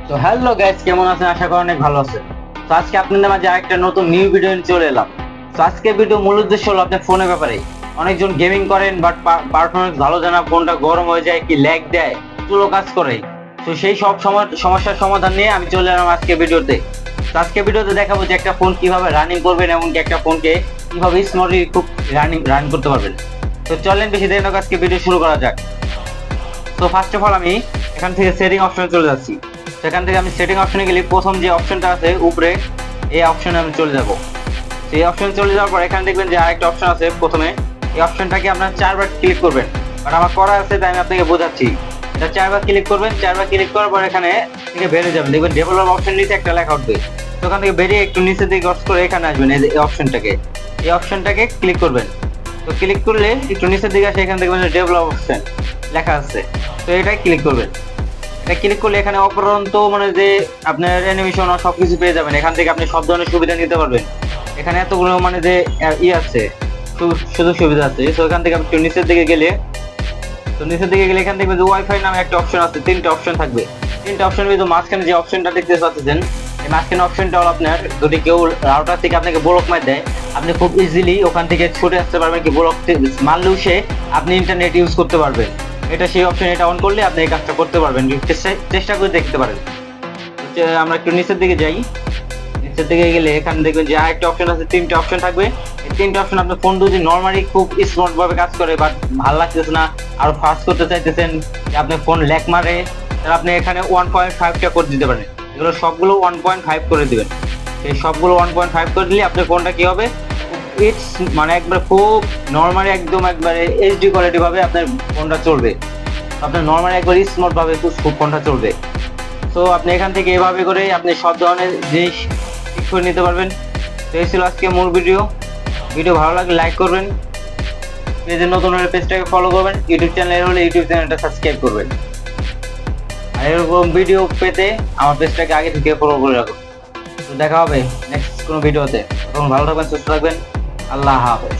তো hello guys, কেমন আছেন? আশা করি অনেক ভালো আছেন। তো আজকে আপনাদের মাঝে আরেকটা নতুন নিউ ভিডিও নিয়ে চলে এলাম। তো আজকে ভিডিও মূল উদ্দেশ্য হলো আপনার ফোনের ব্যাপারে। অনেকজন গেমিং করেন বাট পারফরমেন্স ভালো জানা, ফোনটা গরম হয়ে যায়, কি ল্যাগ দেয়, স্লো কাজ করে। তো সেই সব সমস্যার সমাধান নিয়ে আমি চলে এলাম আজকে ভিডিওতে। তো আজকে ভিডিওতে দেখাবো যে একটা ফোন কিভাবে রানিং করবেন, এমনকি একটা ফোনকে কিভাবে স্মুথলি খুব রান করতে পারবেন। তো চলেন বেশি দেরি না করে আজকে ভিডিও শুরু করা যাক। তো ফার্স্ট অফ অল আমি এখান থেকে সেটিং অপশনে চলে যাচ্ছি। সেখান থেকে আমি সেটিং অপশনে গেলে প্রথম যে অপশনটা আছে উপরে, এই অপশনে আমি চলে যাব। সেই অপশনে চলে যাওয়ার পর এখানে দেখবেন যে আরেকটা অপশন আছে প্রথমে। এই অপশনটাকে আপনার 4বার ক্লিক করবেন, বাট আমার করা আছে তাই আমি আপনাকে বোঝাচ্ছি। এটা 4বার ক্লিক করবেন। 4বার ক্লিক করার পর এখানে থেকে বেরিয়ে যাবেন, দেখবেন ডেভেলপ অপশন নিচে একটা লেখা উঠবে। তো ওখান থেকে বেরিয়ে একটু নিচের দিকে ক্রস করে এখানে আসবেন, এই অপশনটাকে ক্লিক করবেন। তো ক্লিক করলে একটু নিচের দিকে আসে, এখানে দেখবেন ডেভেলপ অপশন লেখা আছে। তো এটাই ক্লিক করবেন। এটা ক্লিক করলে এখানে অপরন্ত মানে যে আপনার অ্যানিমেশন সবকিছু পেয়ে যাবেন। এখান থেকে আপনি সব ধরনের সুবিধা নিতে পারবেন। এখানে এতগুলো মানে যে আছে, সুযোগ সুবিধা আছে। তো এখান থেকে আপনি নিচের দিকে গেলে এখান থেকে যে ওয়াইফাই নামে একটা অপশন আছে, 3টে অপশন থাকবে। 3টে অপশনের ভিতরে মাঝখানে যে অপশনটা দেখতে পাচ্ছেন, এই মাঝখানে অপশনটা হলো আপনার, যদি কেউ রাউটার থেকে আপনাকে ব্লক মার দেয়, আপনি খুব ইজিলি ওখান থেকে ছুটে আসতে পারবেন, কি ব্লক মারলেও সে আপনি ইন্টারনেট ইউজ করতে পারবেন। এটা সেই অপশন, এটা অন করলে আপনি এই কাজটা করতে পারবেন। চেষ্টা করে দেখতে পারেন। আমরা একটু নিচের দিকে যাই। নিচের দিকে গেলে এখানে দেখবেন যে আরেকটা অপশন আছে, 3টে অপশন থাকবে। এই 3টে অপশন আপনার ফোন যদি নর্মালি খুব স্মার্ট ভাবে কাজ করে, বাট ভালো লাগতেছে না, আরো ফাস্ট করতে চাইতেছেন, যে আপনার ফোন ল্যাগ মারে, তাহলে আপনি এখানে 1.5টা করে দিতে পারেন। এগুলো সবগুলো 1.5 করে দিবেন। এই সবগুলো 1.5 করে দিলে আপনার ফোনটা কি হবে, ইটস মানে একবার খুব নর্মালি একদম একবারে এইচডি কোয়ালিটি ভাবে আপনার ফোনটা চলবে। আপনার নর্মালি একবার স্মার্ট ভাবে খুব ফোনটা চলবে। তো আপনি এখান থেকে এভাবে করে আপনি সব ধরনের জিনিস ঠিক করে নিতে পারবেন। তো এই ছিল আজকে মূল ভিডিও ভালো লাগলে লাইক করবেন, পেজে নতুন হলে পেজটাকে ফলো করবেন, ইউটিউব চ্যানেল হলে ইউটিউব চ্যানেলটা সাবস্ক্রাইব করবেন। আর এরকম ভিডিও পেতে আমার পেজটাকে আগে থেকে ফলো করে রাখুন। তো দেখা হবে নেক্সট কোনো ভিডিওতে। তখন ভালো থাকবেন, সুস্থ থাকবেন। আল্লাহ হাফেজ।